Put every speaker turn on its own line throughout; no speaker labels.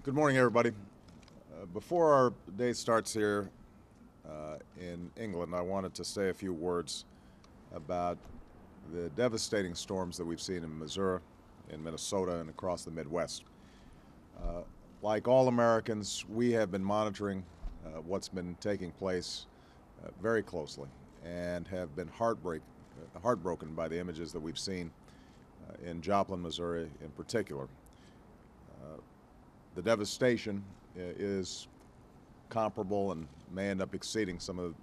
Good morning, everybody. Before our day starts here in England, I wanted to say a few words about the devastating storms that we've seen in Missouri, in Minnesota, and across the Midwest. Like all Americans, we have been monitoring what's been taking place very closely and have been heartbroken by the images that we've seen in Joplin, Missouri in particular. The devastation is comparable and may end up exceeding some of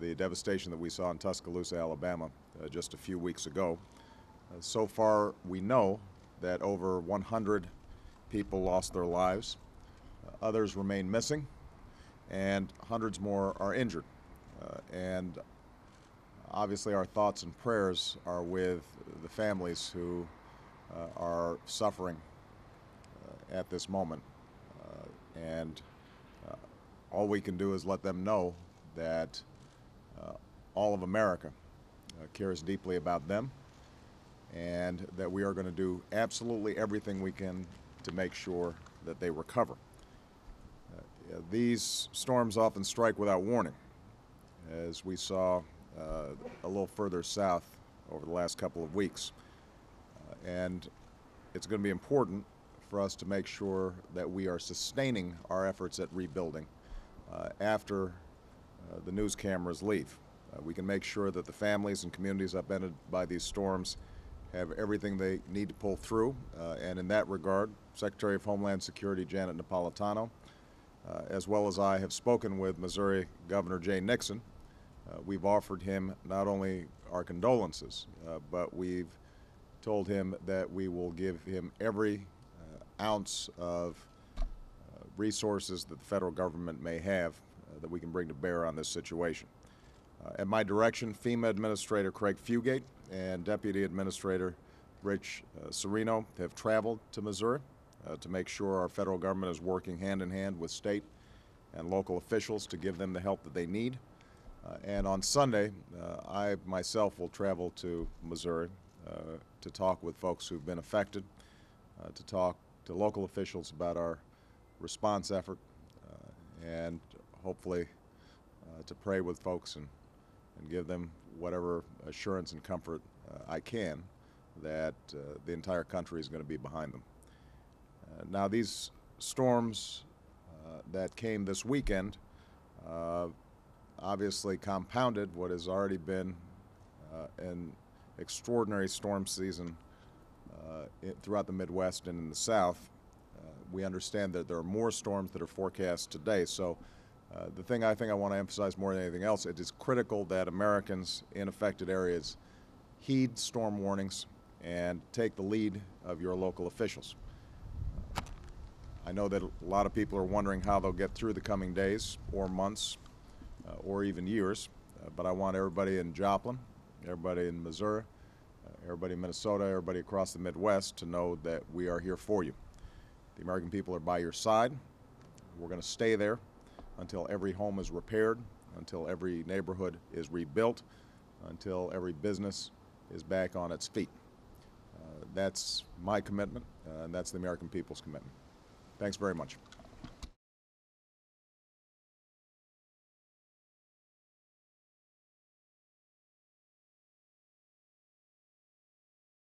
the devastation that we saw in Tuscaloosa, Alabama, just a few weeks ago. So far, we know that over 100 people lost their lives, others remain missing, and hundreds more are injured. And obviously, our thoughts and prayers are with the families who are suffering at this moment, and all we can do is let them know that all of America cares deeply about them, and that we are going to do absolutely everything we can to make sure that they recover. These storms often strike without warning, as we saw a little further south over the last couple of weeks, and it's going to be important for us to make sure that we are sustaining our efforts at rebuilding after the news cameras leave. We can make sure that the families and communities upended by these storms have everything they need to pull through, and in that regard, Secretary of Homeland Security Janet Napolitano, as well as I, have spoken with Missouri Governor Jay Nixon. We've offered him not only our condolences, but we've told him that we will give him every ounce of resources that the federal government may have that we can bring to bear on this situation. At my direction, FEMA Administrator Craig Fugate and Deputy Administrator Rich Serino have traveled to Missouri to make sure our federal government is working hand in hand with state and local officials to give them the help that they need. And on Sunday, I myself will travel to Missouri to talk with folks who've been affected, to talk to local officials about our response effort, and hopefully to pray with folks and give them whatever assurance and comfort I can that the entire country is going to be behind them. Now, these storms that came this weekend obviously compounded what has already been an extraordinary storm season throughout the Midwest and in the South. We understand that there are more storms that are forecast today. So the thing I think I want to emphasize more than anything else, it is critical that Americans in affected areas heed storm warnings and take the lead of your local officials. I know that a lot of people are wondering how they'll get through the coming days or months or even years, but I want everybody in Joplin, everybody in Missouri, everybody in Minnesota, everybody across the Midwest to know that we are here for you. The American people are by your side. We're going to stay there until every home is repaired, until every neighborhood is rebuilt, until every business is back on its feet. That's my commitment, and that's the American people's commitment. Thanks very much.